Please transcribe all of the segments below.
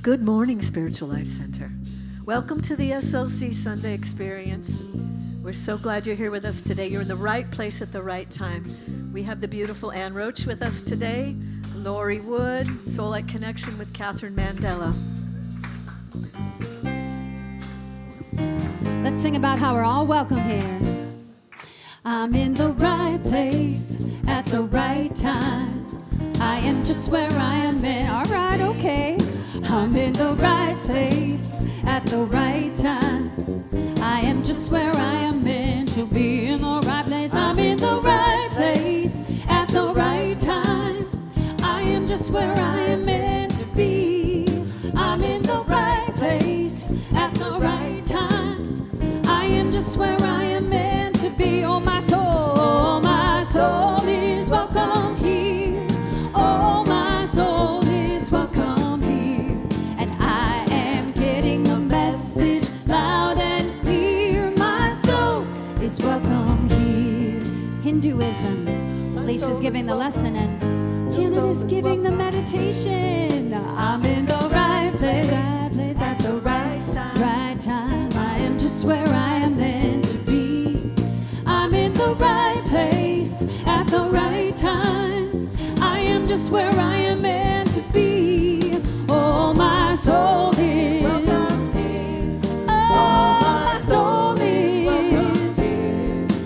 Good morning, Spiritual Life Center. Welcome to the SLC Sunday Experience. We're so glad you're here with us today. You're in the right place at the right time. We have the beautiful Ann Roach with us today, Lori Wood, Soul Light Connection with Catherine Mandella. Let's sing about how we're all welcome here. I'm in the right place at the right time. I am just where I am meant. All right, okay. I'm in the right place at the right time. I am just where I am meant to be, in the right place. I'm in the right place at the right time. I am just where I am meant to be. I'm in the right place at the right time. I am just where I am meant to be. Oh, my soul is welcome here. Oh, my soul is welcome here. And I am getting the message loud and clear. My soul is welcome here. Hinduism. Lisa's giving the lesson and Janet is giving the meditation. I'm in the right place at the right time. I am just where I am meant to be. I'm in the right place at the right time. I am just where I am meant to be. Oh, my soul is. Oh, my soul is.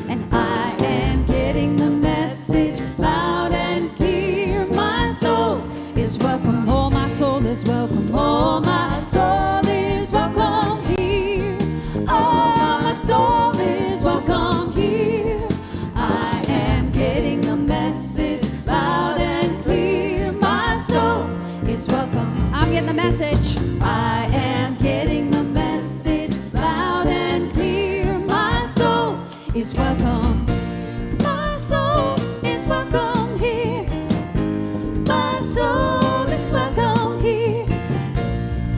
And I am getting the message loud and clear. My soul is welcome. Oh, my soul is welcome. Oh, my soul is welcome here. Oh, my soul is welcome here. I am getting the message loud and clear. My soul is welcome. I'm getting the message. I am getting the message loud and clear. My soul is welcome. My soul is welcome here. My soul is welcome here.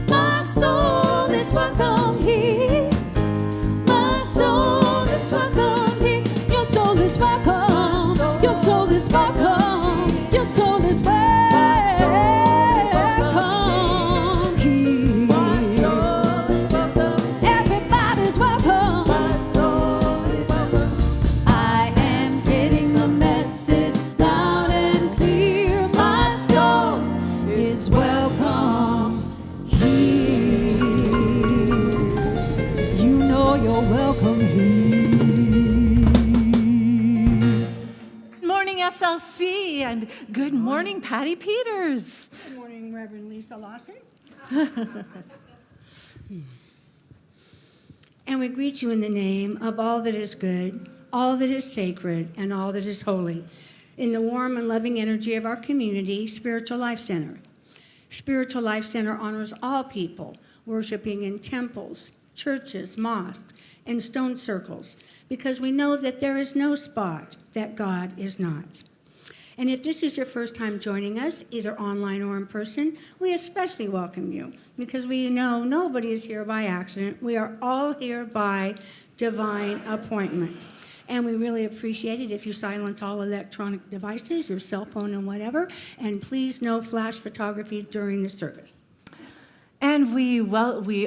My soul is welcome here. My soul is welcome here. Your soul is welcome. Your soul is welcome. Your soul is welcome here. Everybody's welcome. I am getting the message loud and clear. My soul is welcome here. You know you're welcome here. Good morning, SLC, and good morning, Patty Peters. Good morning, Reverend Lisa Lawson. And we greet you in the name of all that is good, all that is sacred, and all that is holy, in the warm and loving energy of our community, Spiritual Life Center. Spiritual Life Center honors all people worshiping in temples, churches, mosques, and stone circles, because we know that there is no spot that God is not. And if this is your first time joining us, either online or in person, we especially welcome you, because we know nobody is here by accident. We are all here by divine appointment. And we really appreciate it if you silence all electronic devices, your cell phone and whatever, and please no flash photography during the service. And we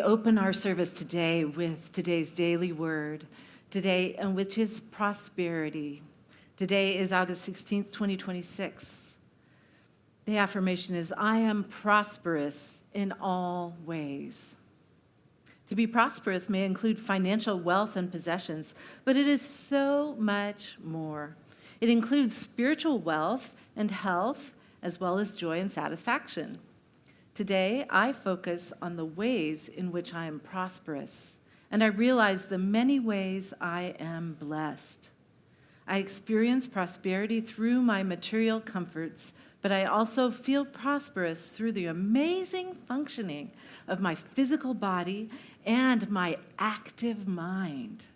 open our service today with today's daily word, which is prosperity. Today is August 16th, 2026. The affirmation is, I am prosperous in all ways. To be prosperous may include financial wealth and possessions, but it is so much more. It includes spiritual wealth and health, as well as joy and satisfaction. Today, I focus on the ways in which I am prosperous, and I realize the many ways I am blessed. I experience prosperity through my material comforts, but I also feel prosperous through the amazing functioning of my physical body and my active mind.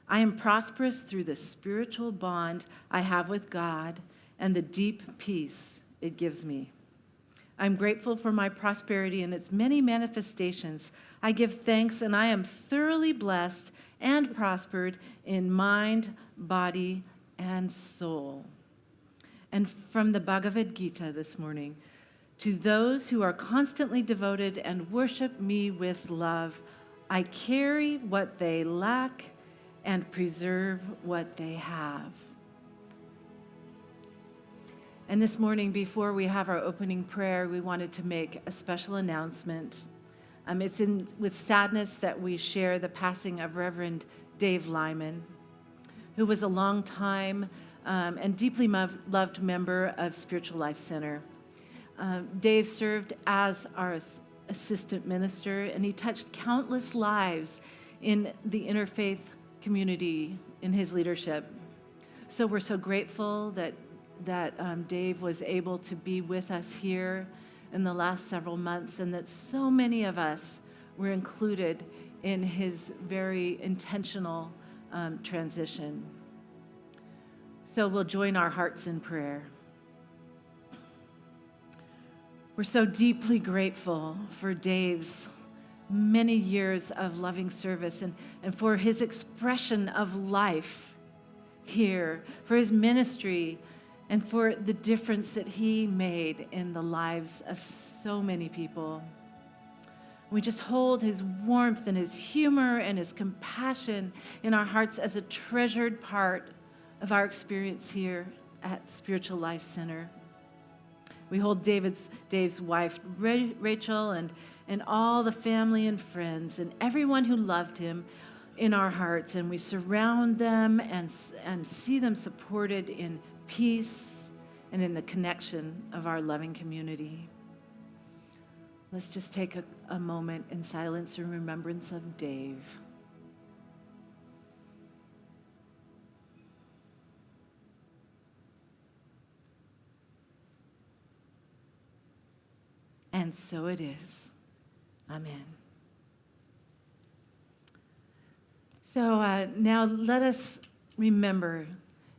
I am prosperous through the spiritual bond I have with God and the deep peace it gives me. I'm grateful for my prosperity and its many manifestations. I give thanks, and I am thoroughly blessed and prospered in mind, body, and soul. And from the Bhagavad Gita this morning, To those who are constantly devoted and worship me with love, I carry what they lack and preserve what they have. And this morning, before we have our opening prayer, we wanted to make a special announcement. It's with sadness that we share the passing of Reverend Dave Lyman, who was a long time and deeply loved member of Spiritual Life Center. Dave served as our assistant minister, and he touched countless lives in the interfaith community in his leadership. So we're so grateful that Dave was able to be with us here in the last several months, and that so many of us were included in his very intentional transition. So we'll join our hearts in prayer. We're so deeply grateful for Dave's many years of loving service and for his expression of life here, for his ministry, and for the difference that he made in the lives of so many people. We just hold his warmth and his humor and his compassion in our hearts as a treasured part of our experience here at Spiritual Life Center. We hold Dave's wife, Rachel, and all the family and friends and everyone who loved him in our hearts, and we surround them and see them supported in peace and in the connection of our loving community. Let's just take a moment in silence in remembrance of Dave. And so it is. Amen. So now let us remember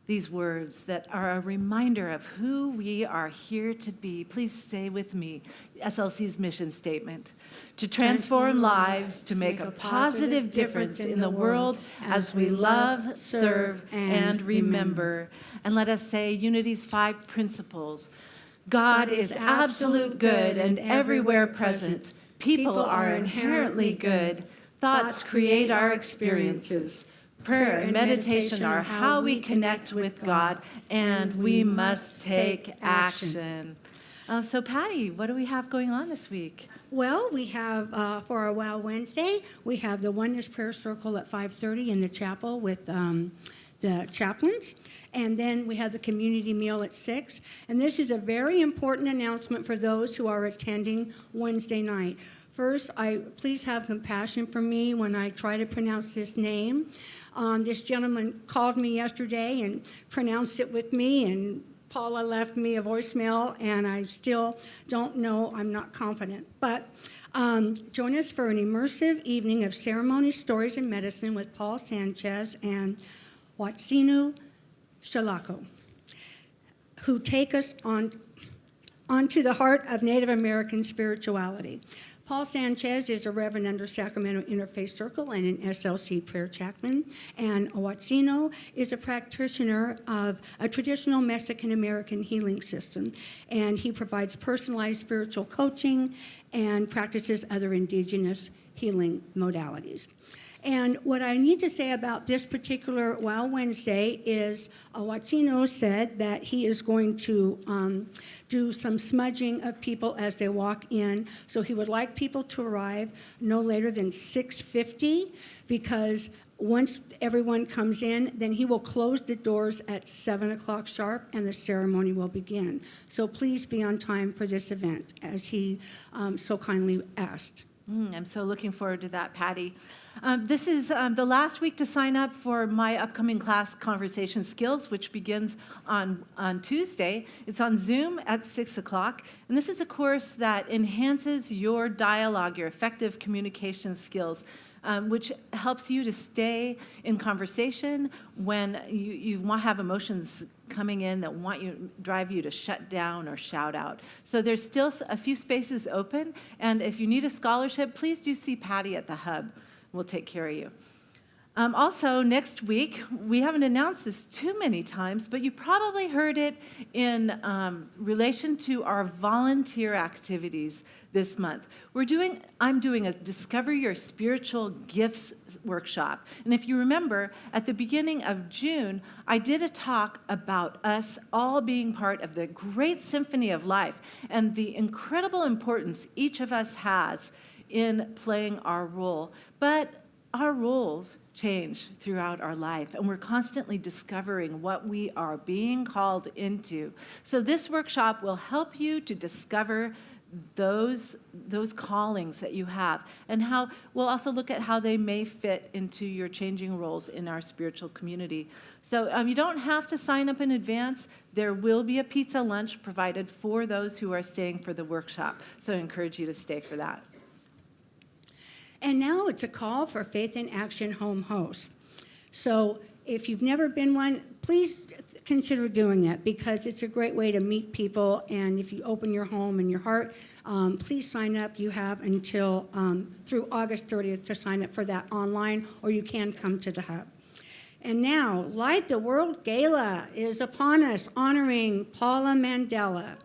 these words that are a reminder of who we are here to be. Please stay with me. SLC's mission statement: to transform lives, to make a positive difference in the world as we love, serve, and remember. And let us say Unity's 5 principles. God is absolute good and everywhere present. People are inherently good. Thoughts create our experiences. Prayer and meditation are how we connect with God, and we must take action. So Patty, what do we have going on this week? Well, we have, for our Wow Wednesday, we have the Oneness Prayer Circle at 5:30 in the chapel with the chaplains. And then we have the community meal at 6. And this is a very important announcement for those who are attending Wednesday night. First, please have compassion for me when I try to pronounce this name. This gentleman called me yesterday and pronounced it with me, and Paula left me a voicemail, and I still don't know. I'm not confident. But join us for an immersive evening of ceremony, stories, and medicine with Paul Sanchez and Watsinu Shalako, who take us onto the heart of Native American spirituality. Paul Sanchez is a reverend under Sacramento Interfaith Circle and an SLC prayer chaplain, and Watsino is a practitioner of a traditional Mexican-American healing system, and he provides personalized spiritual coaching and practices other indigenous healing modalities. And what I need to say about this particular Wow Wednesday is Watsino said that he is going to do some smudging of people as they walk in. So he would like people to arrive no later than 6:50, because once everyone comes in, then he will close the doors at 7 o'clock sharp, and the ceremony will begin. So please be on time for this event, as he so kindly asked. I'm so looking forward to that, Patty. This is the last week to sign up for my upcoming class, Conversation Skills, which begins on Tuesday. It's on Zoom at 6 o'clock. And this is a course that enhances your dialogue, your effective communication skills, which helps you to stay in conversation when you have emotions coming in that drive you to shut down or shout out. So there's still a few spaces open, and if you need a scholarship, please do see Patty at the hub. We'll take care of you. Also, next week, we haven't announced this too many times, but you probably heard it in relation to our volunteer activities this month. I'm doing a Discover Your Spiritual Gifts workshop. And if you remember, at the beginning of June, I did a talk about us all being part of the great symphony of life and the incredible importance each of us has in playing our role. But our roles change throughout our life, and we're constantly discovering what we are being called into. So this workshop will help you to discover those callings that you have, and we'll also look at how they may fit into your changing roles in our spiritual community. So you don't have to sign up in advance. There will be a pizza lunch provided for those who are staying for the workshop, so I encourage you to stay for that. And now it's a call for Faith in Action home hosts. So if you've never been one, please consider doing it, because it's a great way to meet people. And if you open your home and your heart, please sign up. You have until through August 30th to sign up for that online, or you can come to the hub. And now, Light the World Gala is upon us, honoring Paula Mandella.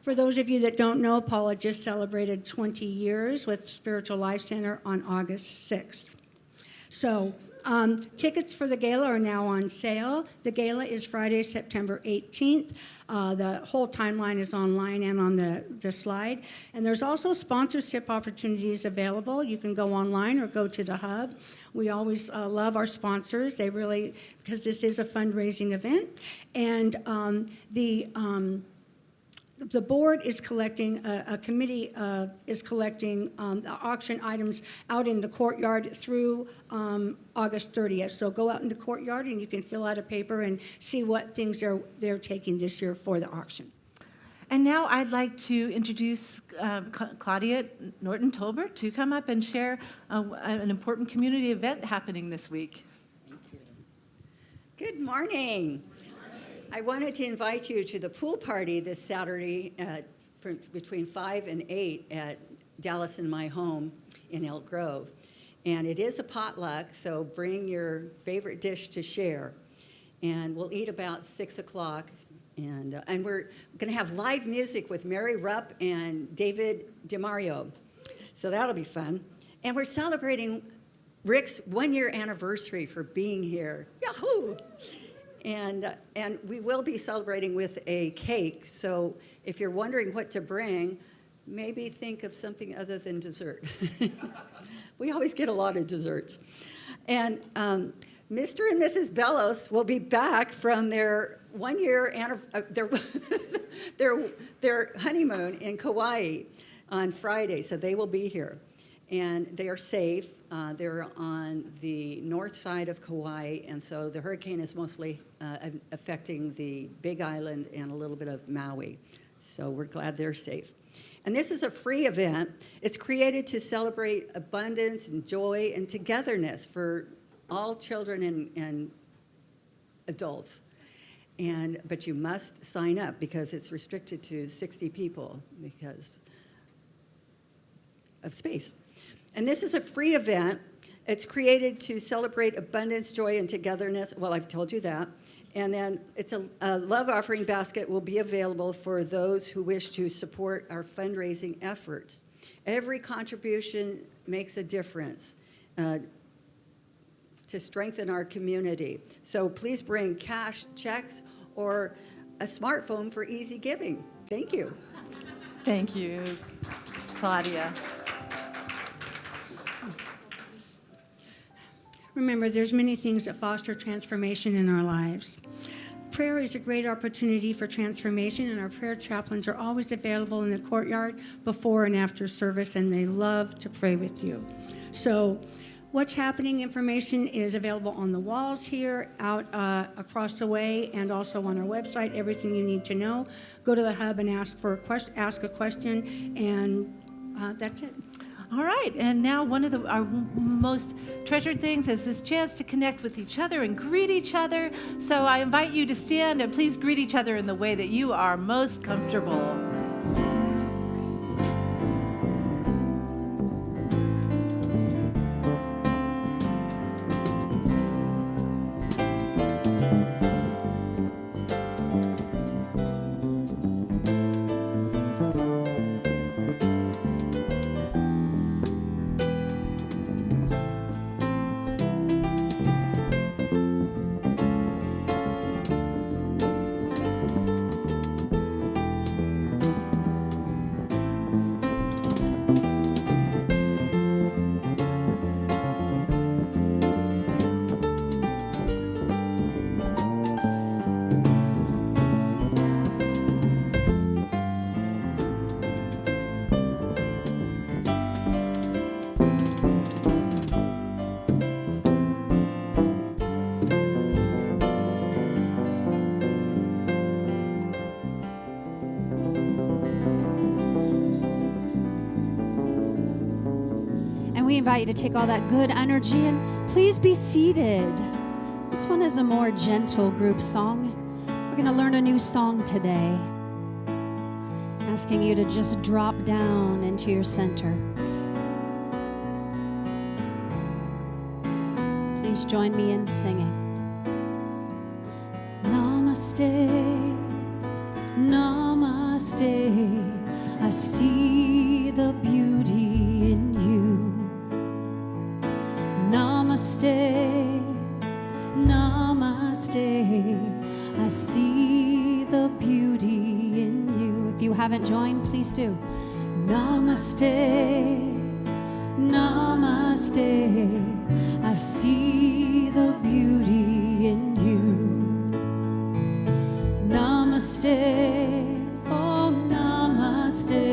For those of you that don't know, Paula just celebrated 20 years with Spiritual Life Center on August 6th. So tickets for the gala are now on sale. The gala is Friday, September 18th. The whole timeline is online and on the slide. And there's also sponsorship opportunities available. You can go online or go to the hub. We always love our sponsors. They really, because this is a fundraising event. And the board is collecting, a committee is collecting the auction items out in the courtyard through August 30th. So go out in the courtyard and you can fill out a paper and see what things they're taking this year for the auction. And now I'd like to introduce Claudia Norton-Tolbert to come up and share an important community event happening this week. Thank you. Good morning. I wanted to invite you to the pool party this Saturday between 5 and 8 at Dallas in My Home in Elk Grove. And it is a potluck, so bring your favorite dish to share. And we'll eat about 6 o'clock. And we're going to have live music with Mary Rupp and David DiMario. So that'll be fun. And we're celebrating Rick's 1-year anniversary for being here. Yahoo! And we will be celebrating with a cake. So if you're wondering what to bring, maybe think of something other than dessert. We always get a lot of desserts. And Mr. and Mrs. Bellos will be back from their 1-year their honeymoon in Kauai on Friday. So they will be here. And they are safe. They're on the north side of Kauai, and so the hurricane is mostly affecting the Big Island and a little bit of Maui. So we're glad they're safe. And this is a free event. It's created to celebrate abundance and joy and togetherness for all children and adults. But you must sign up because it's restricted to 60 people because of space. And this is a free event. It's created to celebrate abundance, joy, and togetherness. Well, I've told you that. And then it's a love offering basket will be available for those who wish to support our fundraising efforts. Every contribution makes a difference to strengthen our community. So please bring cash, checks, or a smartphone for easy giving. Thank you. Thank you, Claudia. Remember, there's many things that foster transformation in our lives. Prayer is a great opportunity for transformation, and our prayer chaplains are always available in the courtyard before and after service, and they love to pray with you. So what's happening information is available on the walls here, out across the way, and also on our website, everything you need to know. Go to the hub and ask a question, and that's it. All right, and now one of our most treasured things is this chance to connect with each other and greet each other. So I invite you to stand and please greet each other in the way that you are most comfortable. invite you to take all that good energy and please be seated. This one is a more gentle group song. We're going to learn a new song today. Asking you to just drop down into your center. Please join me in singing. Namaste, namaste. I see the beauty in you. Namaste, namaste. I see the beauty in you. If you haven't joined, please do. Namaste, namaste. I see the beauty in you. Namaste, oh namaste.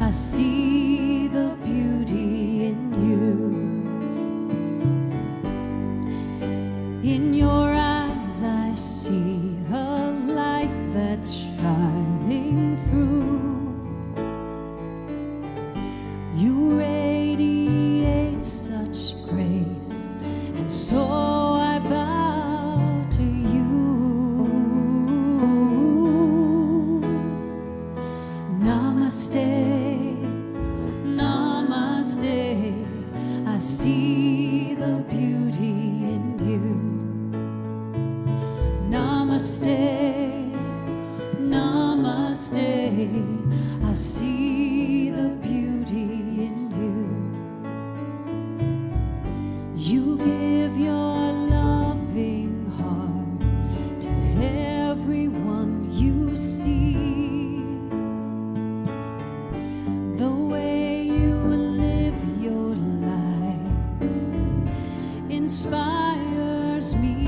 I see the beauty in you. In your eyes I see a light that's shining through. You radiate such grace, and so I bow to you. Namaste, namaste. I see the beauty in you. Namaste, namaste. I see the beauty in you. You give your loving heart to everyone you see. The way you live your life inspires me.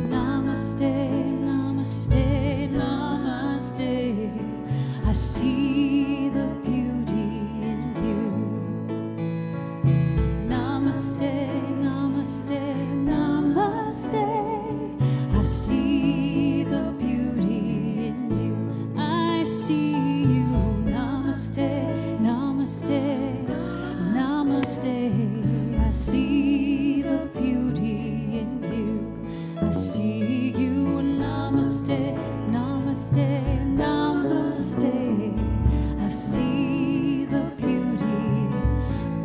Namaste, namaste, namaste. I see the beauty in you. Namaste, namaste, namaste. I see the beauty in you. I see you. Namaste, namaste, namaste. I see the beauty in you. I see you. Namaste, namaste, namaste. I see the beauty.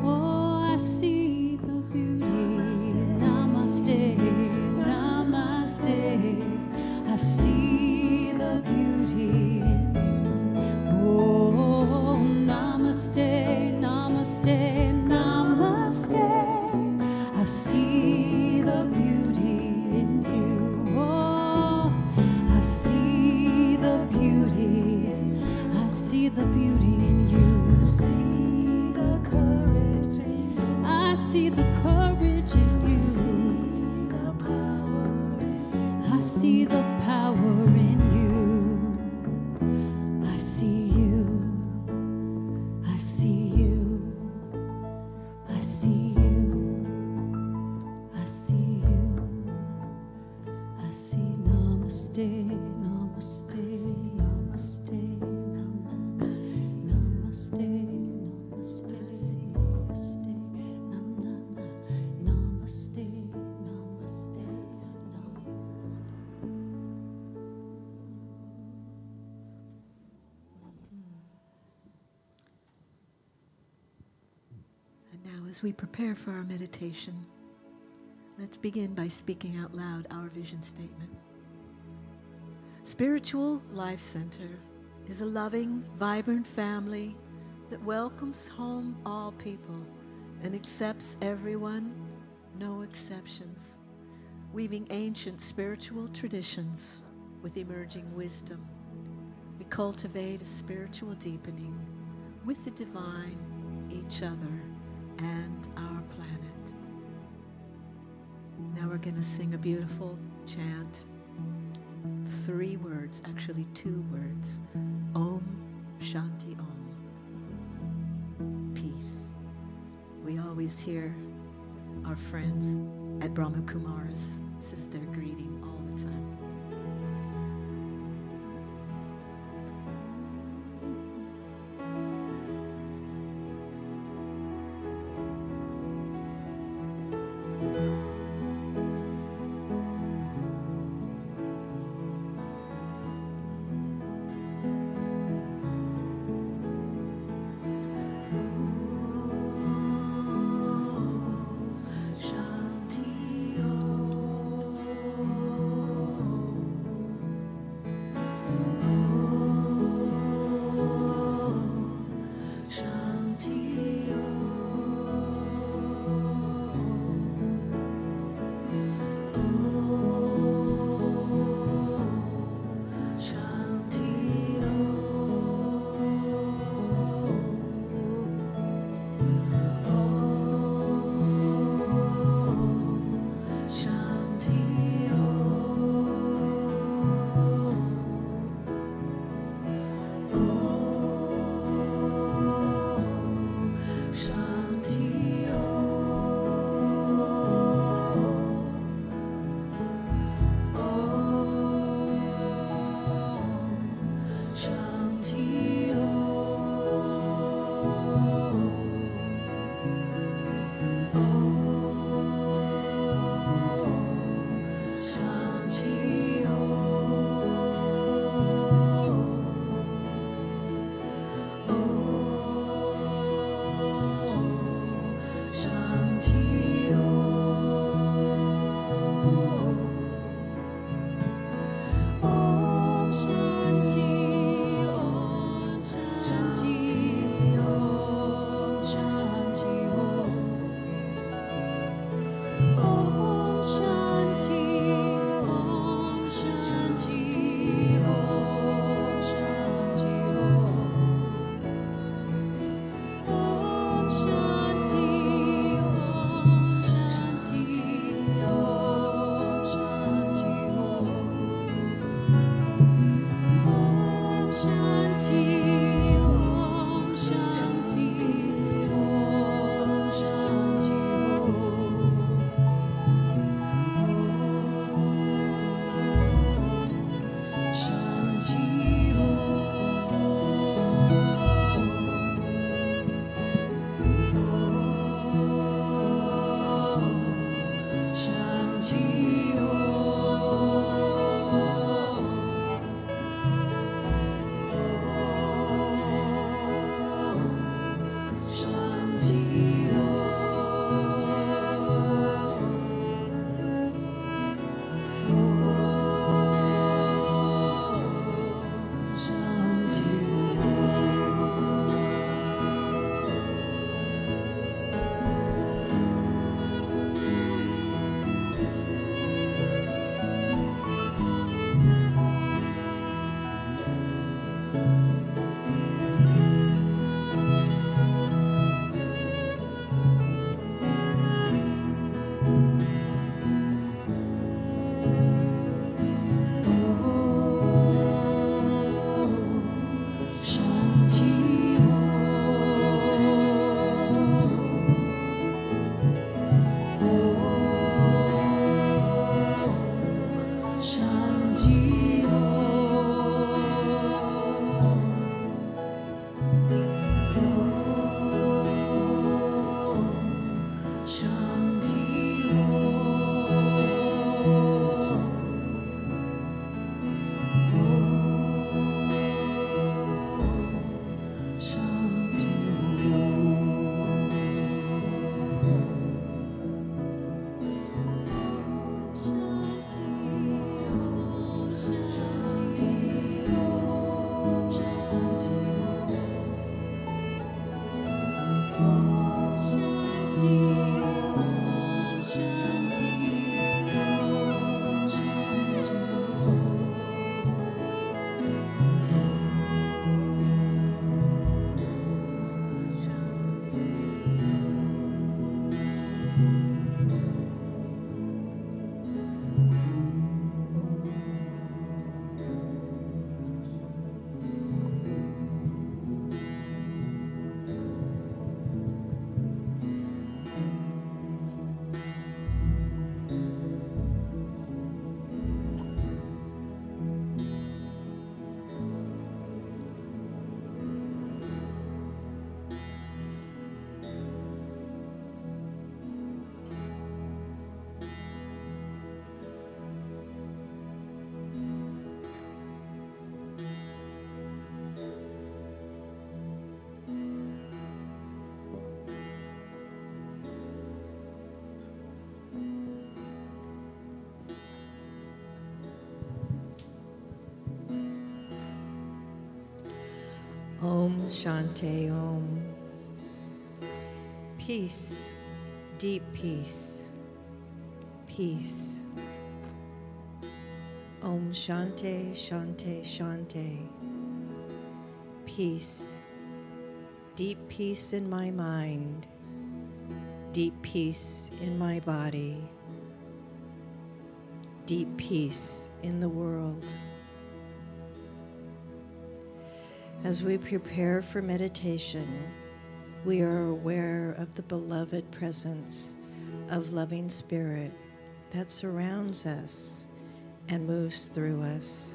Oh, I see the beauty. Namaste, namaste. I see the beauty in you. Oh, namaste, namaste, namaste. I see the beauty in you. Oh, I see the beauty. I see the beauty in you. I see the courage in you. I see the courage in you. I see the power in you. I see you. I see you. I see you. I see you. I see. Namaste, namaste, namaste, namaste, namaste, namaste, namaste, namaste, namaste, namaste. And now, as we prepare for our meditation, let's begin by speaking out loud our vision statement. Spiritual Life Center is a loving, vibrant family that welcomes home all people and accepts everyone, no exceptions, weaving ancient spiritual traditions with emerging wisdom. We cultivate a spiritual deepening with the divine, each other, and our planet. Now we're going to sing a beautiful chant. 3 words, actually 2 words. Om Shanti Om. Peace. We always hear our friends at Brahma Kumaris. This is their greeting all the time. Om Shanti Om. Peace, deep peace, peace. Om Shanti, Shanti, Shanti. Peace, deep peace in my mind, deep peace in my body, deep peace in the world. As we prepare for meditation, we are aware of the beloved presence of loving spirit that surrounds us and moves through us.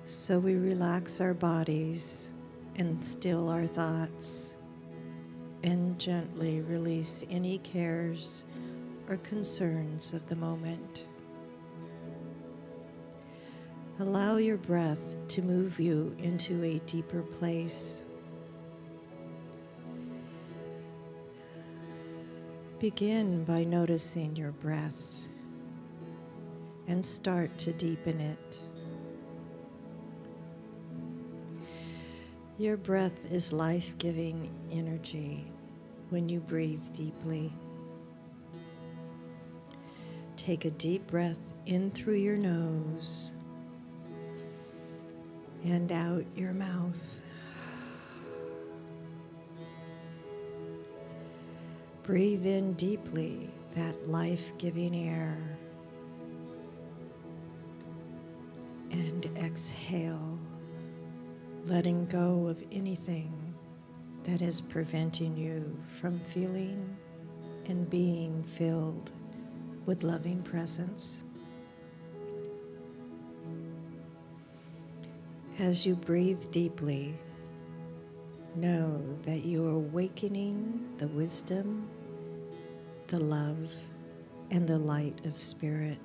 So we relax our bodies and still our thoughts and gently release any cares or concerns of the moment. Allow your breath to move you into a deeper place. Begin by noticing your breath and start to deepen it. Your breath is life-giving energy when you breathe deeply. Take a deep breath in through your nose and out your mouth. Breathe in deeply that life-giving air. And exhale, letting go of anything that is preventing you from feeling and being filled with loving presence. As you breathe deeply, know that you are awakening the wisdom, the love, and the light of spirit.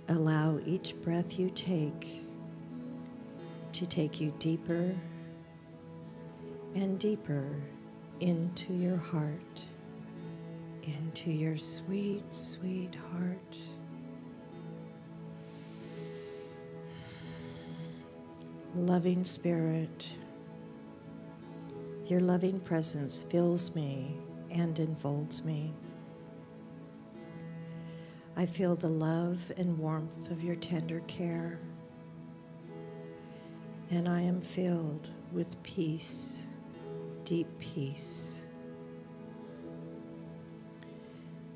Allow each breath you take to take you deeper and deeper into your heart, into your sweet, sweet heart. Loving Spirit, your loving presence fills me and enfolds me. I feel the love and warmth of your tender care, and I am filled with peace, deep peace.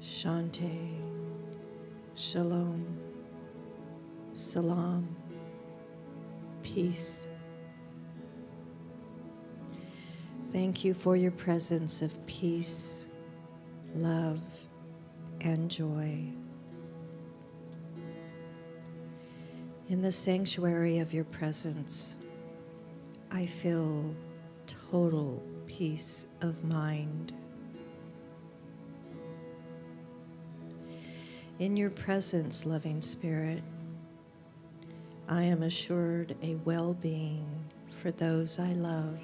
Shante, Shalom, Salam, peace. Thank you for your presence of peace, love, and joy. In the sanctuary of your presence, I feel total peace of mind. In your presence, loving Spirit, I am assured a well-being for those I love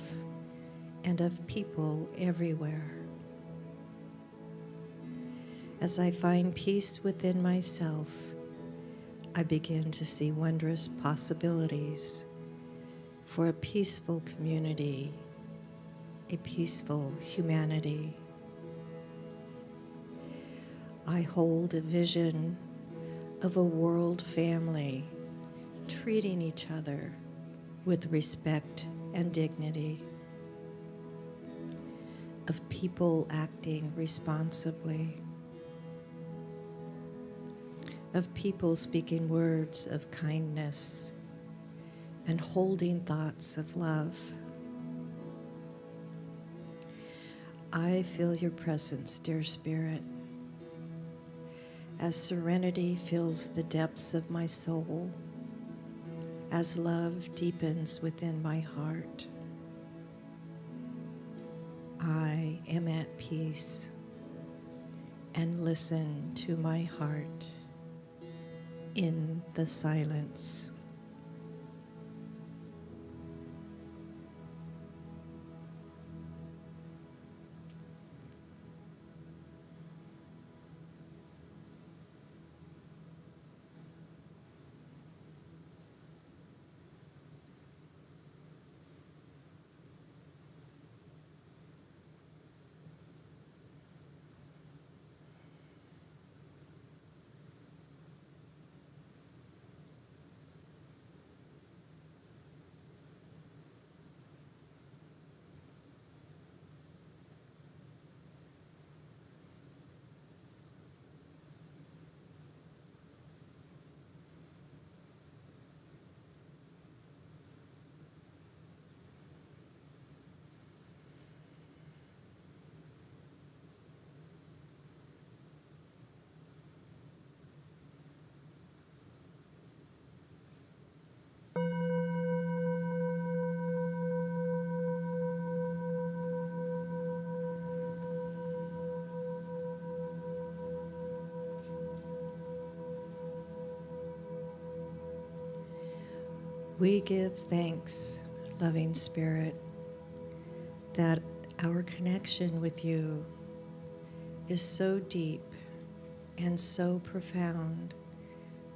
and of people everywhere. As I find peace within myself, I begin to see wondrous possibilities for a peaceful community, a peaceful humanity. I hold a vision of a world family treating each other with respect and dignity, of people acting responsibly, of people speaking words of kindness and holding thoughts of love. I feel your presence, dear Spirit, as serenity fills the depths of my soul, as love deepens within my heart. I am at peace and listen to my heart in the silence. We give thanks, loving Spirit, that our connection with you is so deep and so profound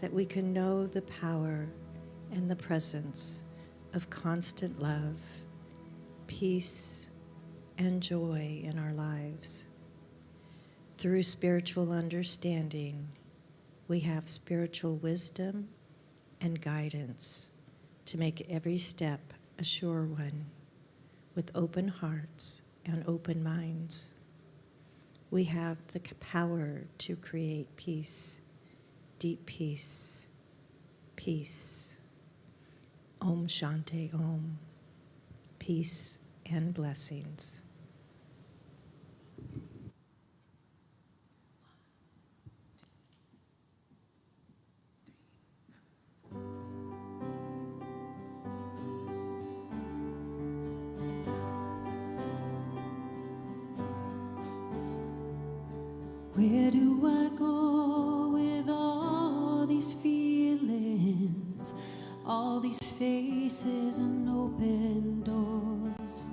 that we can know the power and the presence of constant love, peace, and joy in our lives. Through spiritual understanding, we have spiritual wisdom and guidance to make every step a sure one, with open hearts and open minds. We have the power to create peace, deep peace, peace. Om Shanti Om. Peace and blessings. Where do I go with all these feelings, all these faces and open doors,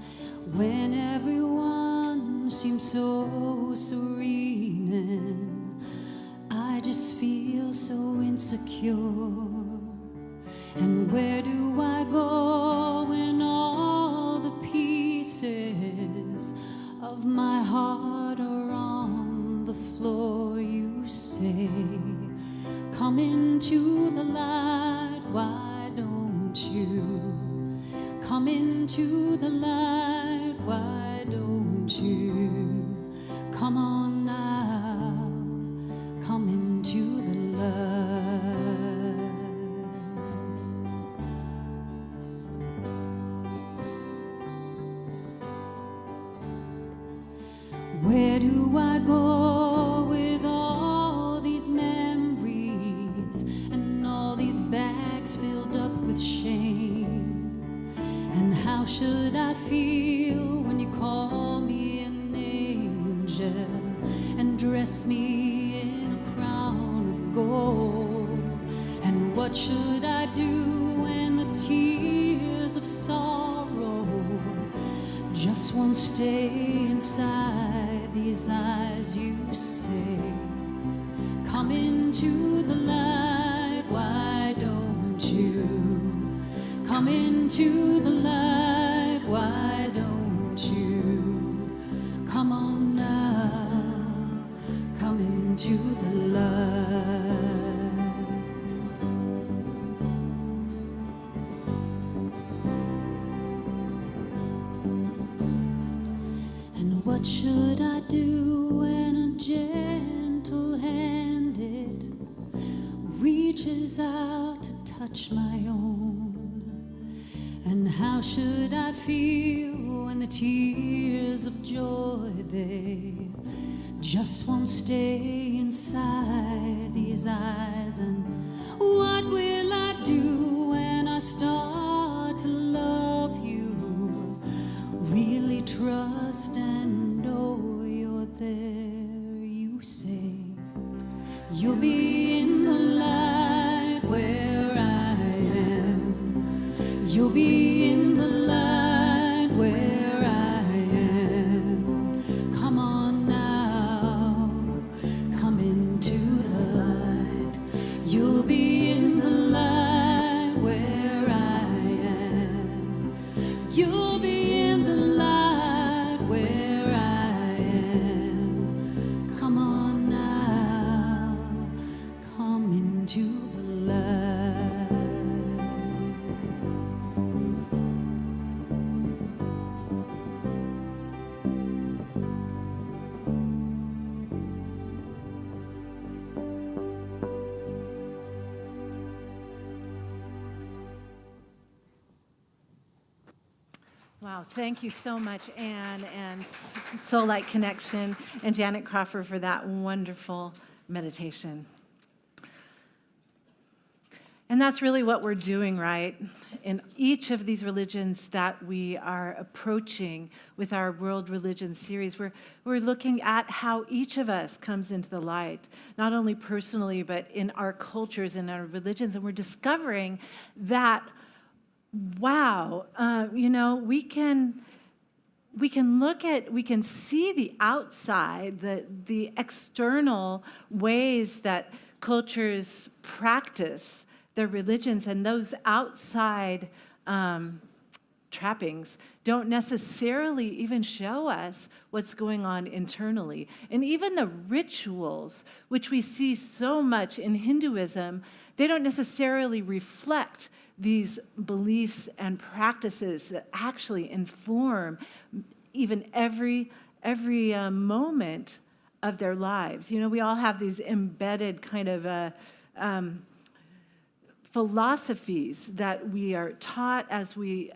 when everyone seems so serene and I just feel so insecure? And where do I go when all the pieces of my heart are on the floor? You say, come into the light, why don't you? Come into the light, why don't you? Come on now, come into the light. Where do I go with all these memories and all these bags filled up with shame? And how should I feel when you call me an angel and dress me in a crown of gold? And what should I do when the tears of sorrow just won't stay inside these eyes? You say, come into the light, why don't you? Come into the light, why don't you? Come on now, come into the light. What should I do when a gentle-handed reaches out to touch my own? And how should I feel when the tears of joy, they just won't stay inside these eyes? And what will I do when I start to love you, really trust and know you're there? You say, you'll be in the light where I am. You'll be in the light where I am. Come on now, come into the light. You'll be in the light where I am. You'll be in the light where I am. Come on now, come into the light. Wow, thank you so much, Anne and Soul Light Connection and Janet Crawford for that wonderful meditation. And that's really what we're doing, right? In each of these religions that we are approaching with our World Religion series, we're looking at how each of us comes into the light, not only personally, but in our cultures and our religions. And we're discovering that, wow, we can see the outside, the external ways that cultures practice their religions, and those outside trappings don't necessarily even show us what's going on internally. And even the rituals, which we see so much in Hinduism, they don't necessarily reflect these beliefs and practices that actually inform even every moment of their lives. You know, we all have these embedded kind of philosophies that we are taught as we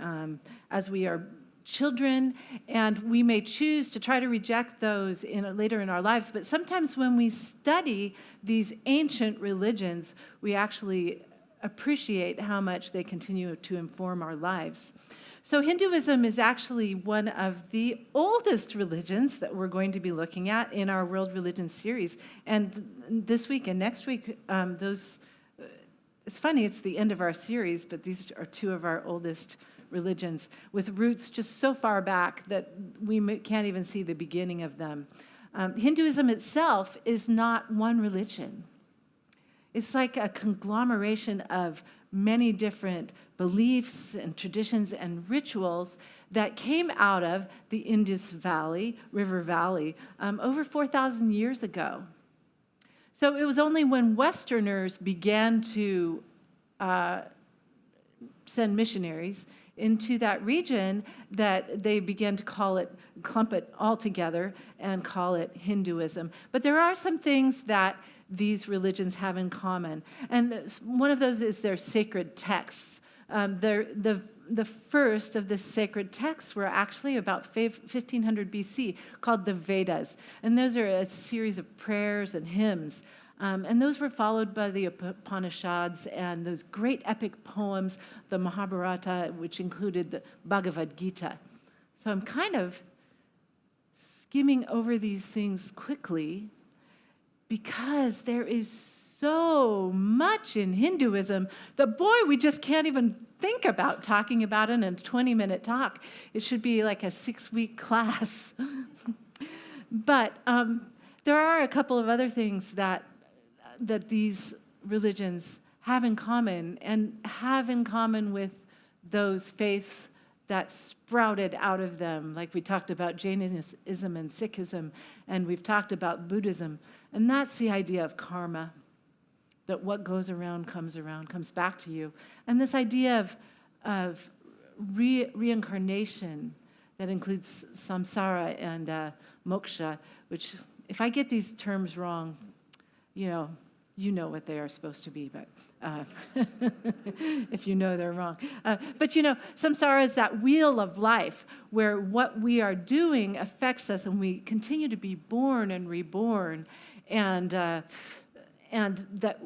are children, and we may choose to try to reject those later in our lives. But sometimes when we study these ancient religions, we actually appreciate how much they continue to inform our lives. So Hinduism is actually one of the oldest religions that we're going to be looking at in our World Religion series. And this week and next week, it's funny, it's the end of our series, but these are two of our oldest religions with roots just so far back that we can't even see the beginning of them. Hinduism itself is not one religion. It's like a conglomeration of many different beliefs and traditions and rituals that came out of the Indus River Valley, over 4,000 years ago. So it was only when Westerners began to send missionaries into that region that they began to clump it all together and call it Hinduism. But there are some things that these religions have in common. And one of those is their sacred texts. The first of the sacred texts were actually about 1500 BC, called the Vedas. And those are a series of prayers and hymns. And those were followed by the Upanishads and those great epic poems, the Mahabharata, which included the Bhagavad Gita. So I'm kind of skimming over these things quickly because there is so much in Hinduism that, boy, we just can't even think about talking about it in a 20-minute talk. It should be like a 6-week class. But there are a couple of other things that these religions have in common, and have in common with those faiths that sprouted out of them. Like we talked about Jainism and Sikhism, and we've talked about Buddhism. And that's the idea of karma, that what goes around, comes back to you. And this idea of reincarnation that includes samsara and moksha, which, if I get these terms wrong, you know what they are supposed to be, but if you know they're wrong. But samsara is that wheel of life where what we are doing affects us, and we continue to be born and reborn, and that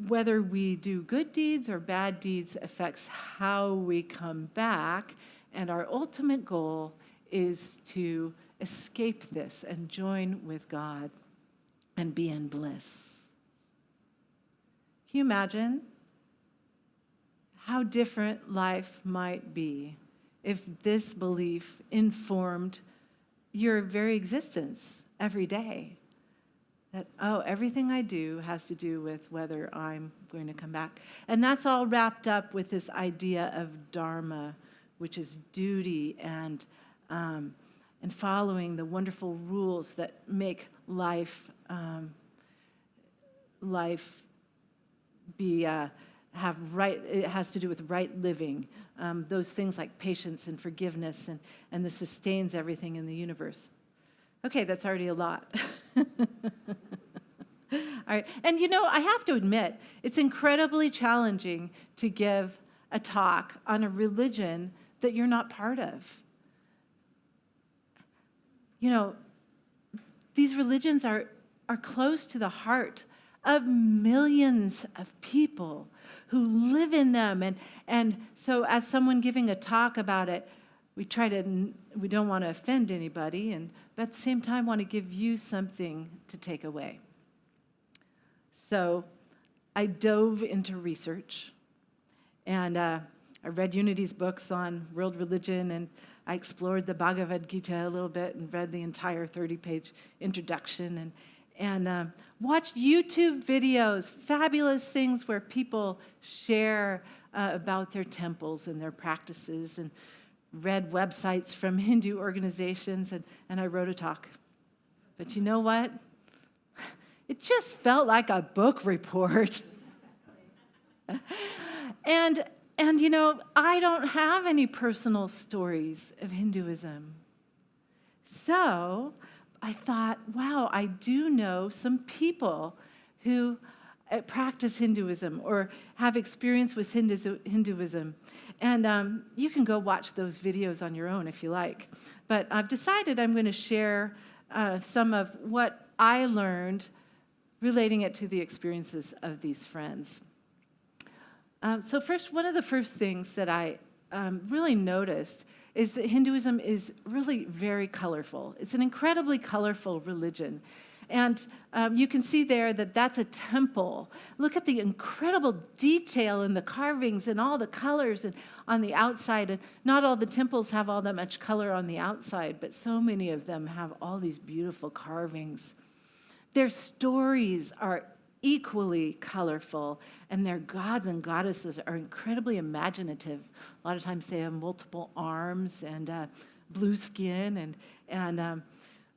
whether we do good deeds or bad deeds affects how we come back, and our ultimate goal is to escape this and join with God and be in bliss. Can you imagine how different life might be if this belief informed your very existence every day? That, everything I do has to do with whether I'm going to come back. And that's all wrapped up with this idea of dharma, which is duty and following the wonderful rules that make life be have right. It has to do with right living. Those things like patience and forgiveness, and this sustains everything in the universe. Okay, that's already a lot. All right, and I have to admit, it's incredibly challenging to give a talk on a religion that you're not part of. These religions are close to the heart of millions of people who live in them. And so as someone giving a talk about it, we don't want to offend anybody, but at the same time want to give you something to take away. So I dove into research, and I read Unity's books on world religion, and I explored the Bhagavad Gita a little bit and read the entire 30-page introduction, and watched YouTube videos, fabulous things where people share about their temples and their practices, and read websites from Hindu organizations, and I wrote a talk. But you know what? It just felt like a book report. And I don't have any personal stories of Hinduism. So I thought, wow, I do know some people who practice Hinduism or have experience with Hinduism. And you can go watch those videos on your own if you like. But I've decided I'm going to share some of what I learned relating it to the experiences of these friends. So first, one of the first things that I really noticed is that Hinduism is really very colorful. It's an incredibly colorful religion. And you can see there that that's a temple. Look at the incredible detail in the carvings and all the colors and on the outside. And not all the temples have all that much color on the outside, but so many of them have all these beautiful carvings. Their stories are equally colorful, and their gods and goddesses are incredibly imaginative. A lot of times they have multiple arms and blue skin and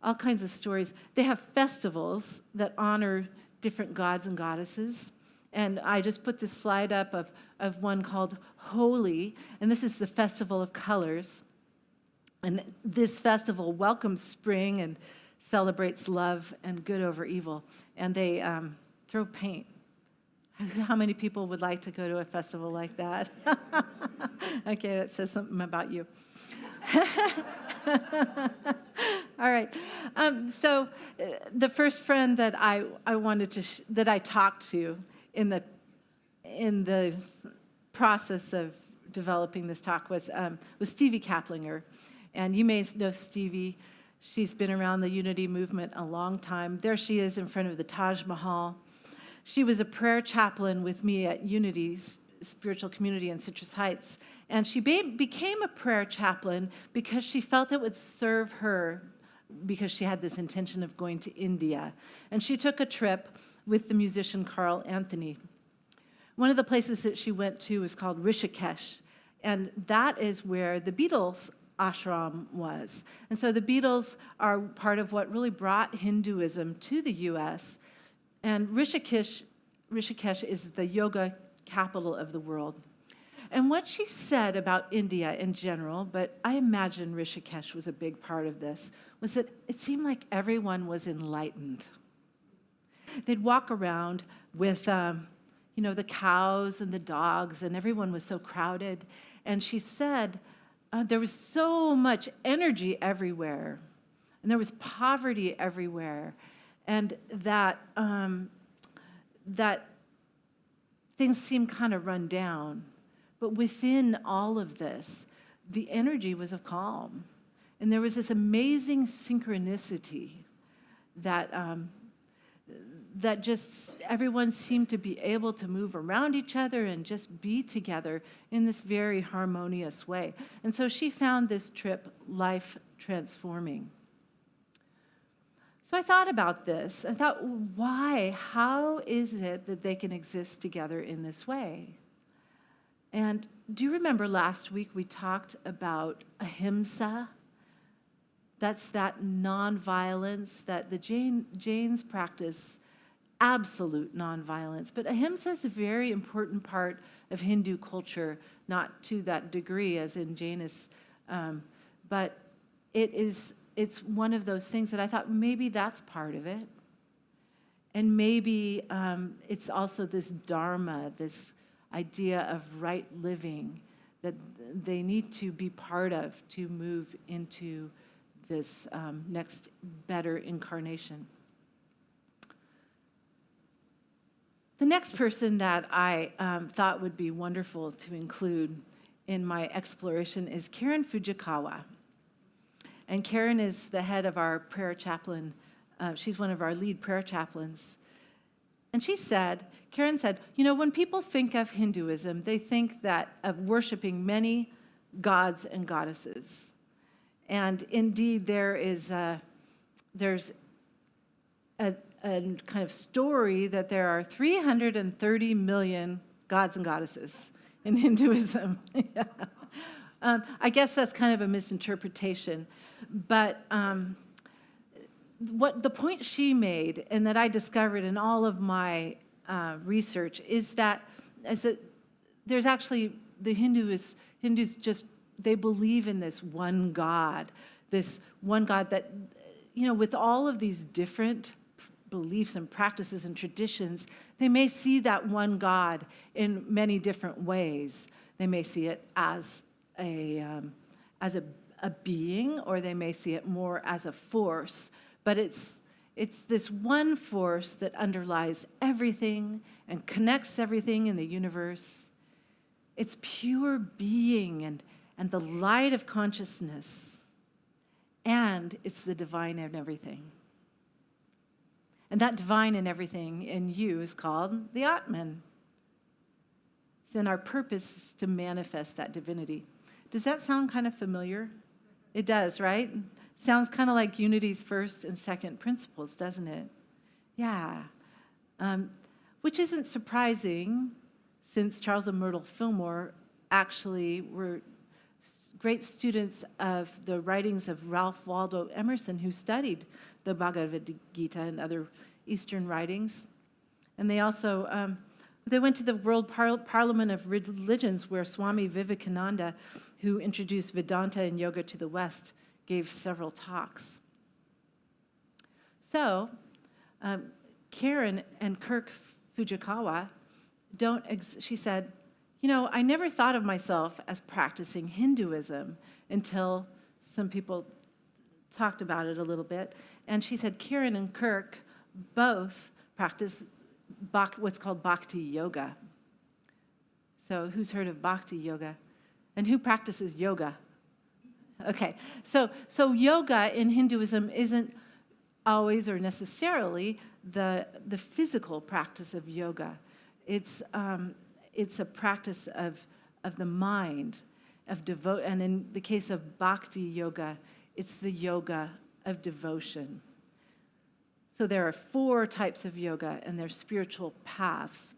all kinds of stories. They have festivals that honor different gods and goddesses. And I just put this slide up of one called Holi, and this is the Festival of Colors. And this festival welcomes spring and celebrates love and good over evil. And they throw paint. How many people would like to go to a festival like that? Okay, that says something about you. All right. So the first friend that I wanted to that I talked to in the process of developing this talk was Stevie Kaplinger, and you may know Stevie. She's been around the Unity movement a long time. There she is in front of the Taj Mahal. She was a prayer chaplain with me at Unity's spiritual community in Citrus Heights, and she became a prayer chaplain because she felt it would serve her, because she had this intention of going to India. And she took a trip with the musician Carl Anthony. One of the places that she went to was called Rishikesh, and that is where the Beatles' ashram was. And so the Beatles are part of what really brought Hinduism to the U.S., and Rishikesh is the yoga capital of the world. And what she said about India in general, but I imagine Rishikesh was a big part of this, was that it seemed like everyone was enlightened. They'd walk around with, the cows and the dogs, and everyone was so crowded. And she said there was so much energy everywhere, and there was poverty everywhere, and that things seemed kind of run down. But within all of this, the energy was of calm. And there was this amazing synchronicity that just everyone seemed to be able to move around each other and just be together in this very harmonious way. And so she found this trip life-transforming. So I thought about this. I thought, why? How is it that they can exist together in this way? And do you remember last week we talked about ahimsa? That's that nonviolence, that the Jains practice absolute nonviolence. But ahimsa is a very important part of Hindu culture, not to that degree as in Jainis, but it's one of those things that I thought maybe that's part of it. And maybe it's also this dharma, this idea of right living that they need to be part of to move into this next better incarnation. The next person that I thought would be wonderful to include in my exploration is Karen Fujikawa. And Karen is the head of our prayer chaplain. She's one of our lead prayer chaplains. And Karen said, when people think of Hinduism, they think that of worshiping many gods and goddesses. And indeed, there's a kind of story that there are 330 million gods and goddesses in Hinduism. I guess that's kind of a misinterpretation. But what the point she made, and that I discovered in all of my research, is that there's actually, the Hindus just, they believe in this one God this one God that, with all of these different beliefs and practices and traditions, they may see that one God in many different ways. They may see it as a being, or they may see it more as a force. But it's this one force that underlies everything and connects everything in the universe. It's pure being and the light of consciousness. And it's the divine in everything. And that divine in everything in you is called the Atman. Then our purpose is to manifest that divinity. Does that sound kind of familiar? It does, right? Sounds kind of like unity's first and second principles, doesn't it? Yeah. Which isn't surprising, since Charles and Myrtle Fillmore actually were great students of the writings of Ralph Waldo Emerson, who studied the Bhagavad Gita and other Eastern writings. And they also, they went to the World Parliament of Religions, where Swami Vivekananda, who introduced Vedanta and yoga to the West, gave several talks. So, Karen and Kirk Fujikawa she said, I never thought of myself as practicing Hinduism until some people talked about it a little bit. And she said Karen and Kirk both practice what's called bhakti yoga. So who's heard of bhakti yoga? And who practices yoga? Okay, so yoga in Hinduism isn't always or necessarily the physical practice of yoga. It's a practice of the mind, and in the case of bhakti yoga, it's the yoga of devotion. So there are 4 types of yoga, and they're spiritual paths.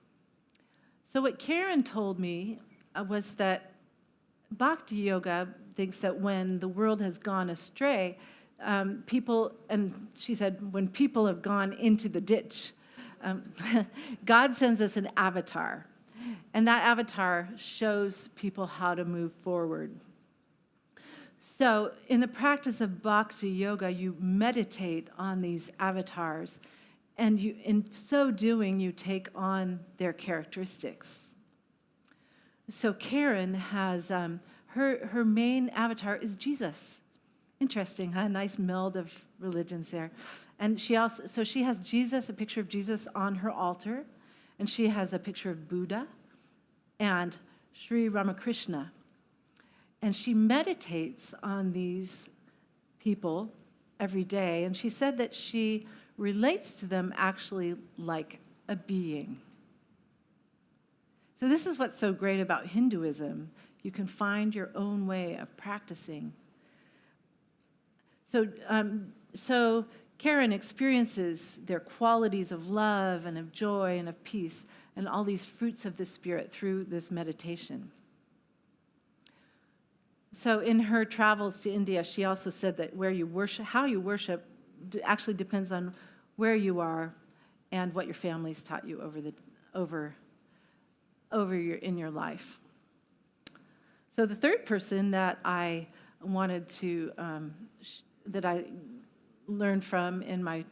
So what Karen told me was that bhakti yoga thinks that when the world has gone astray, she said, when people have gone into the ditch, God sends us an avatar. And that avatar shows people how to move forward. So in the practice of bhakti yoga, you meditate on these avatars, and in so doing, you take on their characteristics. So Karen has, her main avatar is Jesus. Interesting, huh? Nice meld of religions there. And she has Jesus, a picture of Jesus on her altar, and she has a picture of Buddha and Sri Ramakrishna. And she meditates on these people every day, and she said that she relates to them actually like a being. So this is what's so great about Hinduism. You can find your own way of practicing. So Karen experiences their qualities of love and of joy and of peace and all these fruits of the Spirit through this meditation. So in her travels to India, she also said that how you worship actually depends on where you are and what your family's taught you in your life. So the third person that I wanted to that I learned from in my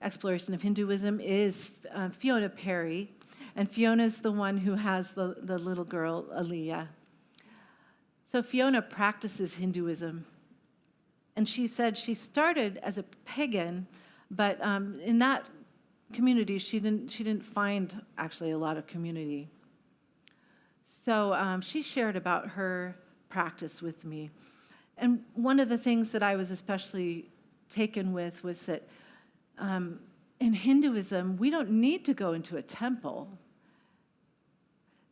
exploration of Hinduism is Fiona Perry, and Fiona's the one who has the little girl Aliyah. So Fiona practices Hinduism, and she said she started as a pagan, but in that community she didn't find actually a lot of community. So she shared about her practice with me, and one of the things that I was especially taken with was that in Hinduism we don't need to go into a temple.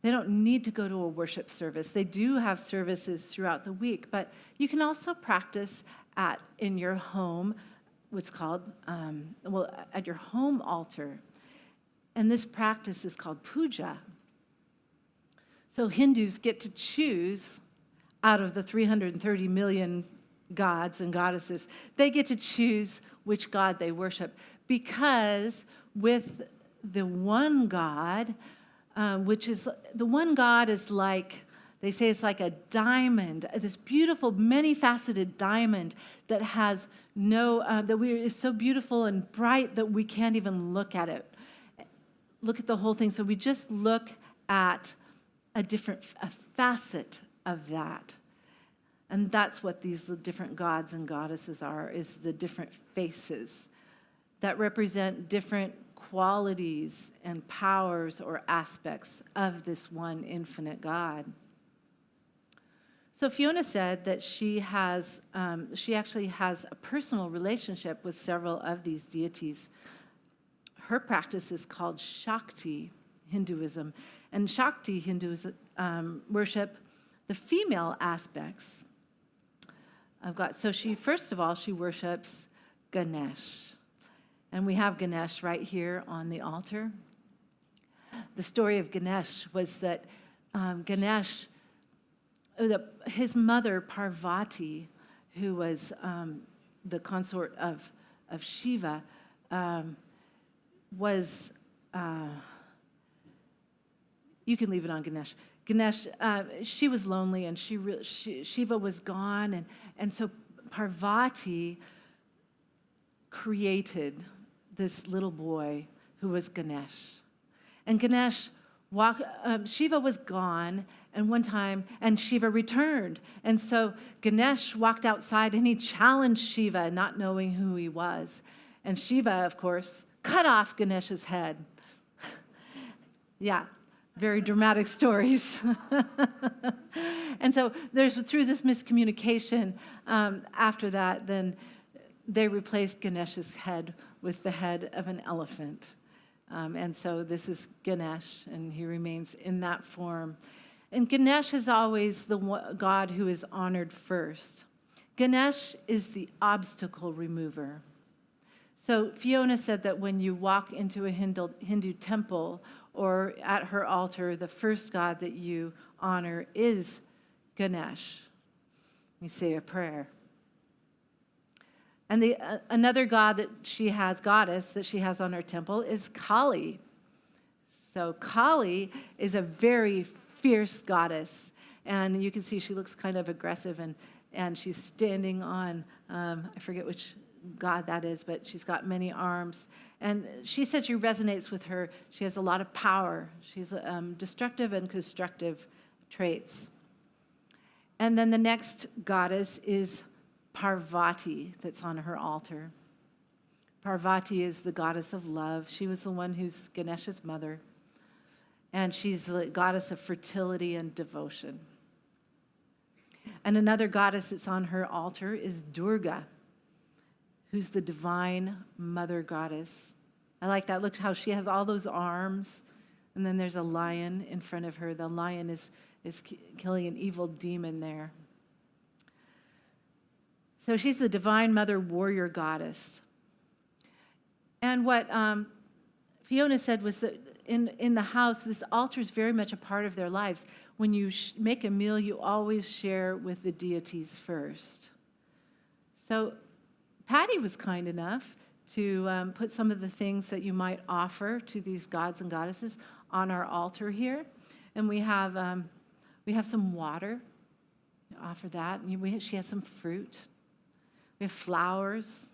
They don't need to go to a worship service. They do have services throughout the week, but you can also practice in your home, what's called, at your home altar. And this practice is called puja. So Hindus get to choose out of the 330 million gods and goddesses, they get to choose which god they worship, because with the one God, the one God is like They say it's like a diamond, this beautiful, many-faceted diamond that has is so beautiful and bright that we can't even look at it. Look at the whole thing. So we just look at a facet of that. And that's what these different gods and goddesses are, is the different faces that represent different qualities and powers or aspects of this one infinite God. So Fiona said that she actually has a personal relationship with several of these deities. Her practice is called Shakti Hinduism, and Shakti Hinduism worship the female aspects of God. So first of all, she worships Ganesh. And we have Ganesh right here on the altar. The story of Ganesh was that his mother, Parvati, who was the consort of Shiva, was, you can leave it on Ganesh. Ganesh, she was lonely, and Shiva was gone, and so Parvati created this little boy who was Ganesh. And Shiva was gone, and Shiva returned. And so Ganesh walked outside, and he challenged Shiva, not knowing who he was. And Shiva, of course, cut off Ganesh's head. Yeah, very dramatic stories. And so through this miscommunication, after that, then they replaced Ganesh's head with the head of an elephant. And so this is Ganesh, and he remains in that form. And Ganesh is always the God who is honored first. Ganesh is the obstacle remover. So Fiona said that when you walk into a Hindu temple or at her altar, the first god that you honor is Ganesh. You say a prayer. And another goddess that she has on her temple is Kali. So Kali is a very fierce goddess. And you can see she looks kind of aggressive, and she's standing on, I forget which god that is, but she's got many arms. And she said she resonates with her. She has a lot of power. She's destructive and constructive traits. And then the next goddess is Parvati that's on her altar. Parvati is the goddess of love. She was the one who's Ganesh's mother. And she's the goddess of fertility and devotion. And another goddess that's on her altar is Durga, who's the divine mother goddess. I like that. Look how she has all those arms. And then there's a lion in front of her. The lion is killing an evil demon there. So she's the divine mother warrior goddess. And what Fiona said was that in the house, this altar is very much a part of their lives. When you make a meal, you always share with the deities first. So Patty was kind enough to put some of the things that you might offer to these gods and goddesses on our altar here. And we have some water. Offer that. And she has some fruit. We have flowers.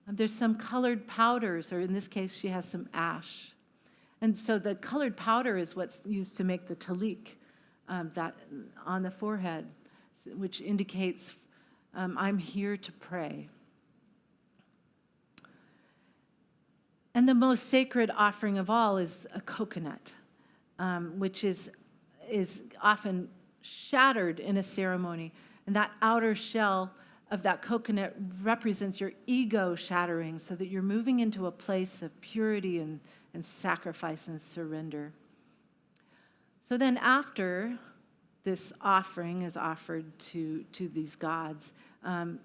There's some colored powders, or in this case, she has some ash. And so the colored powder is what's used to make the talik that on the forehead, which indicates I'm here to pray. And the most sacred offering of all is a coconut, which is often shattered in a ceremony. And that outer shell of that coconut represents your ego shattering, so that you're moving into a place of purity and sacrifice and surrender. So then after this offering is offered to these gods,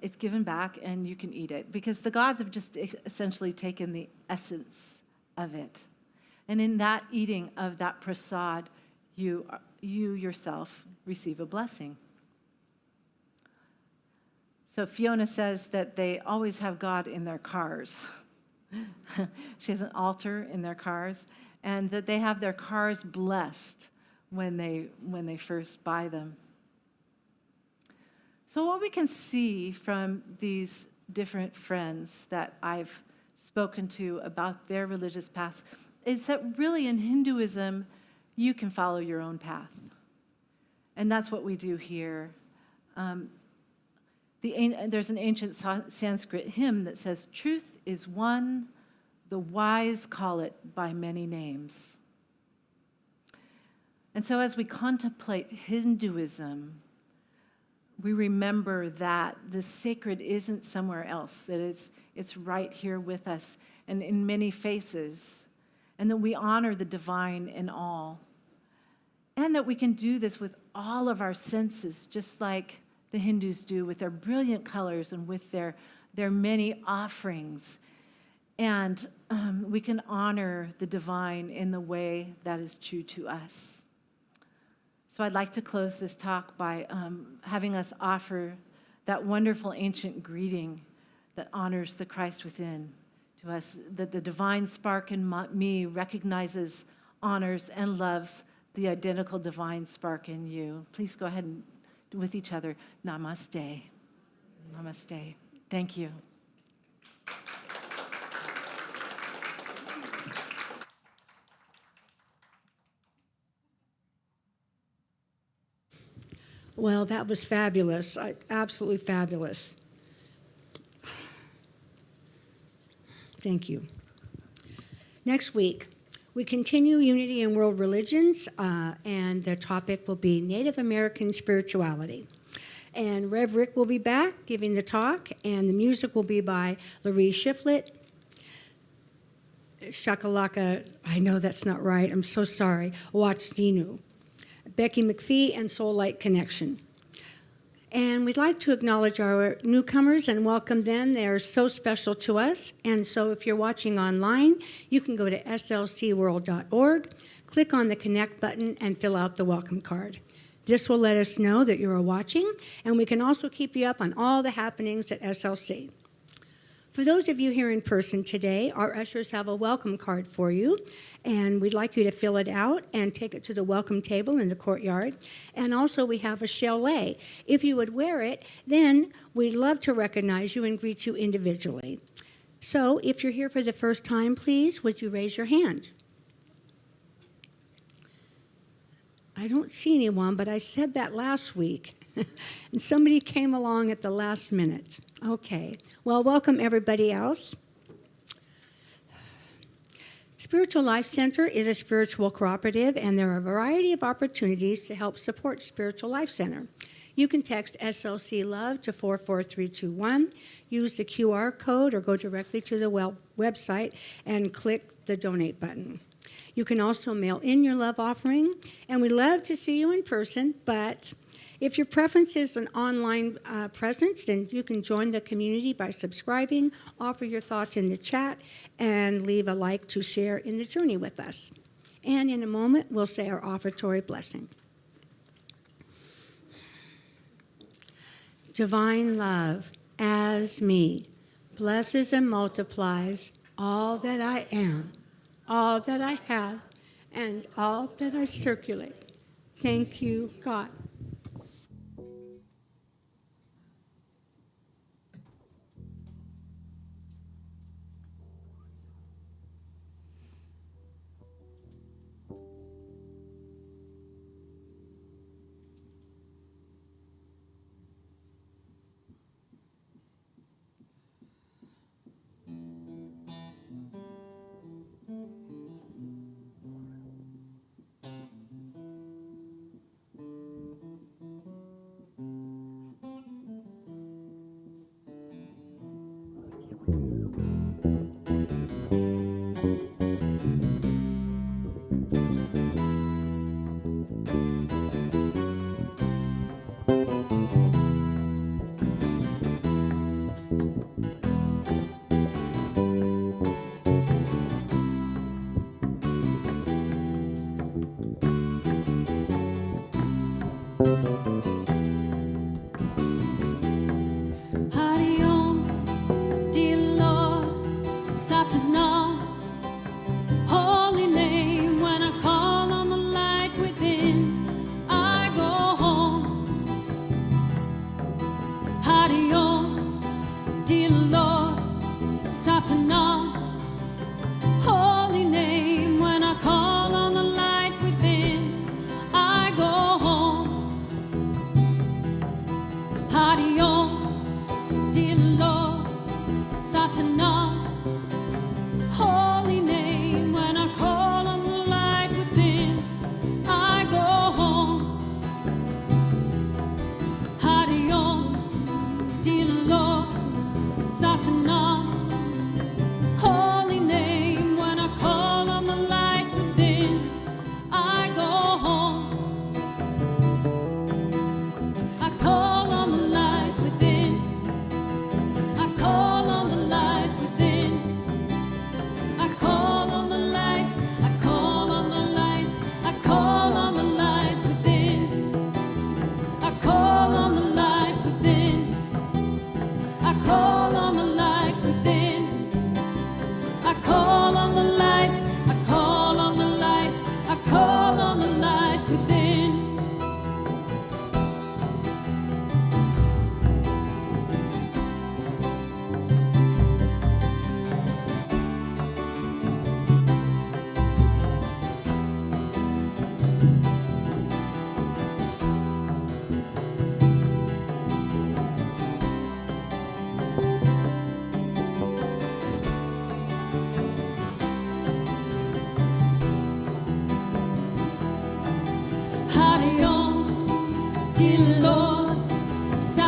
it's given back and you can eat it, because the gods have just essentially taken the essence of it. And in that eating of that prasad, you yourself receive a blessing. So Fiona says that they always have God in their cars. She has an altar in their cars, and that they have their cars blessed when they first buy them. So what we can see from these different friends that I've spoken to about their religious paths is that really in Hinduism, you can follow your own path. And that's what we do here. There's an ancient Sanskrit hymn that says, "Truth is one, the wise call it by many names." And so as we contemplate Hinduism, we remember that the sacred isn't somewhere else, that it's right here with us and in many faces, and that we honor the divine in all. And that we can do this with all of our senses, just like the Hindus do with their brilliant colors and with their many offerings. And we can honor the divine in the way that is true to us. So I'd like to close this talk by having us offer that wonderful ancient greeting that honors the Christ within to us, that the divine spark in me recognizes, honors, and loves the identical divine spark in you. Please go ahead and with each other, namaste. Namaste. Thank you. Well, that was fabulous. Absolutely fabulous. Thank you. Next week, we continue Unity in World Religions, and the topic will be Native American spirituality. And Rev Rick will be back giving the talk, and the music will be by Laree Shiflett. Shakalaka, I know that's not right, I'm so sorry, Watchdinu. Becky McPhee, and Soul Light Connection. And we'd like to acknowledge our newcomers and welcome them. They are so special to us. And so if you're watching online, you can go to slcworld.org, click on the Connect button, and fill out the welcome card. This will let us know that you are watching, and we can also keep you up on all the happenings at SLC. For those of you here in person today, our ushers have a welcome card for you, and we'd like you to fill it out and take it to the welcome table in the courtyard. And also we have a chalet. If you would wear it, then we'd love to recognize you and greet you individually. So if you're here for the first time, please, would you raise your hand? I don't see anyone, but I said that last week. And somebody came along at the last minute. Okay. Well, welcome everybody else. Spiritual Life Center is a spiritual cooperative, and there are a variety of opportunities to help support Spiritual Life Center. You can text SLC Love to 44321, use the QR code, or go directly to the website and click the donate button. You can also mail in your love offering, and we'd love to see you in person, but if your preference is an online presence, then you can join the community by subscribing, offer your thoughts in the chat, and leave a like to share in the journey with us. And in a moment, we'll say our offertory blessing. Divine love, as me, blesses and multiplies all that I am, all that I have, and all that I circulate. Thank you, God.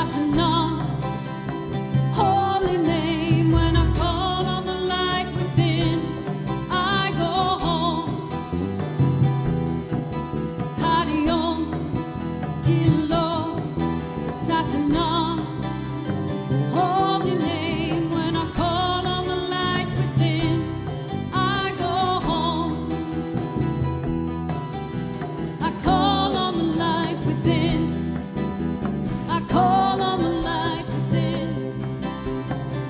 Satanan, holy name. When I call on the light within, I go home. Hadion, Dilo, Satanan, holy name. When I call on the light within, I go home. I call on the light within. I call on the light within.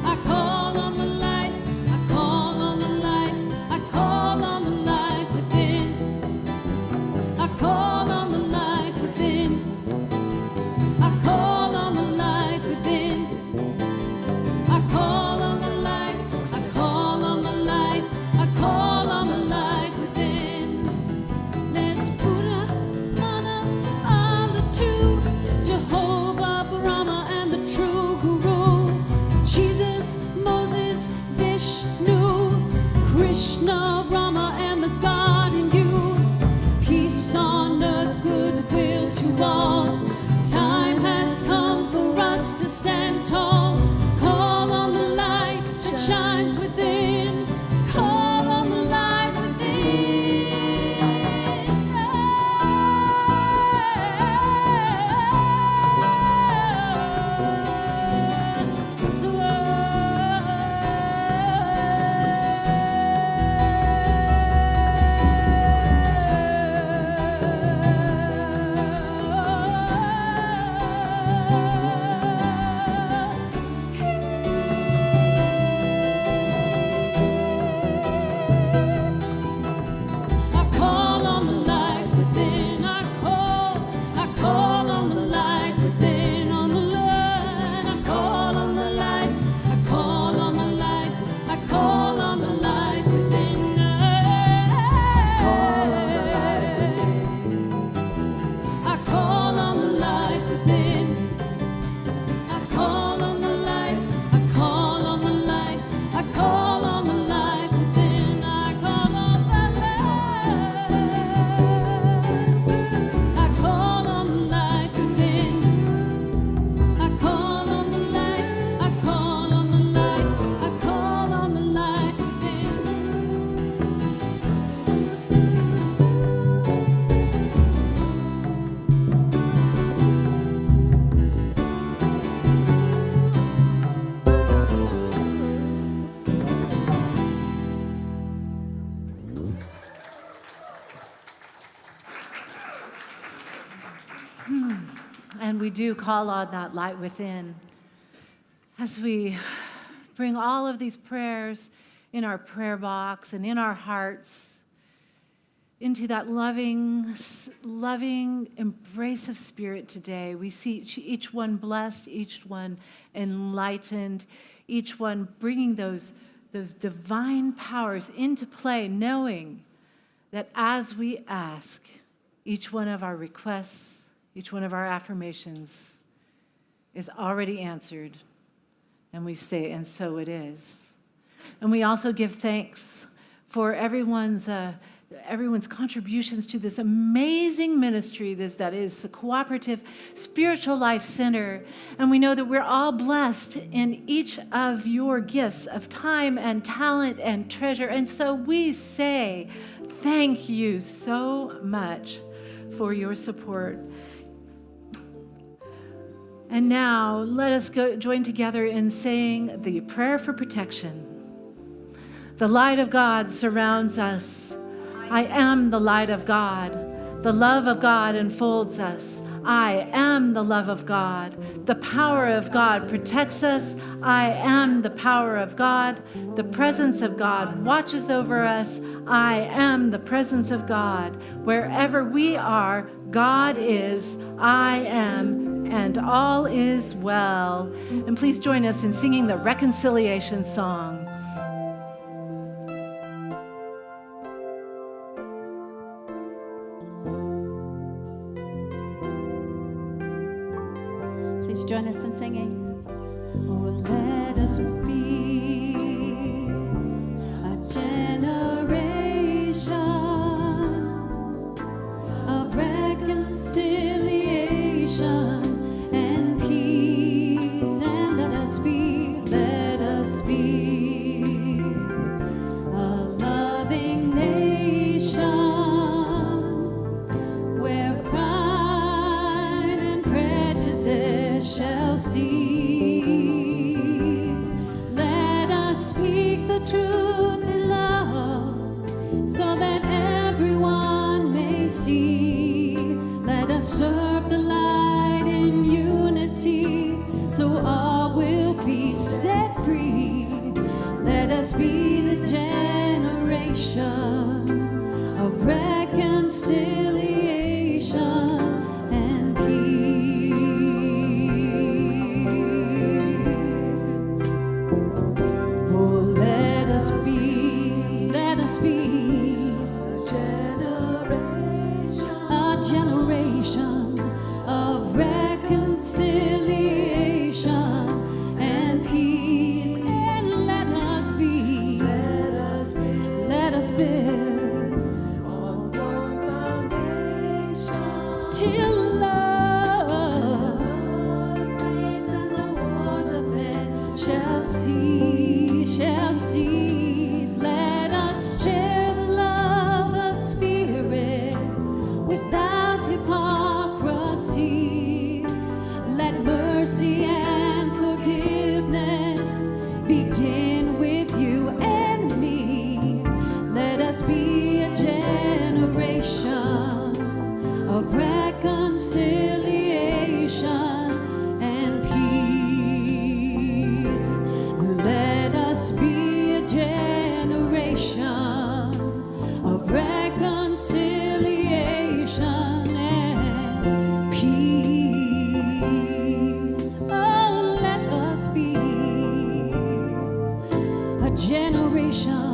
I call on the light. I call on the light. I call on the light within. I call on the light within. I call on the light within. I call on the light. I call on the light. I call on the light within. There's Buddha, Mana, Allah too, Jehovah, Brahma, and the true Guru, Jesus, Moses, Vishnu, Krishna, Rama, and the God in you. Peace on earth, goodwill to all. Time has come for us to stand tall. Call on the light that shines within. Call on the light I call on the light within. I call on the light within. On the light, I call on the light. I call on the light. I call on the light within. Call on the light within. I call on the light within. I call on the light. I call on the light. I call on the light within. I call on the light. I call on the light within. I call on the light. I call on the light. I call on the light within. And we do call on that light within as we bring all of these prayers in our prayer box and in our hearts into that loving embrace of spirit today. We see each one blessed, each one enlightened, each one bringing those divine powers into play, knowing that as we ask, each one of our requests, each one of our affirmations is already answered. And we say, and so it is. And we also give thanks for everyone's contributions to this amazing ministry that is the Cooperative Spiritual Life Center. And we know that we're all blessed in each of your gifts of time and talent and treasure. And so we say thank you so much for your support. And now let us join together in saying the prayer for protection. The light of God surrounds us. I am the light of God. The love of God enfolds us. I am the love of God. The power of God protects us. I am the power of God. The presence of God watches over us. I am the presence of God. Wherever we are, God is. I am, and all is well. And please join us in singing the reconciliation song. Please join us in singing. Oh, let us be a generation of reconciliation and peace. peace. Let us speak the truth in love, so that everyone may see. Let us serve the light in unity, so all will be set free. Let us be the generation of reconciliation and peace. Oh, let us be a generation of reconciliation and peace. And let us build on one foundation till love reigns and the wars of men shall cease. Let us share the love of spirit without hypocrisy. Let mercy and forgiveness begin with you and me. Let us be a generation of reconciliation and peace. Let us be a generation of reconciliation and peace. Oh, let us be a generation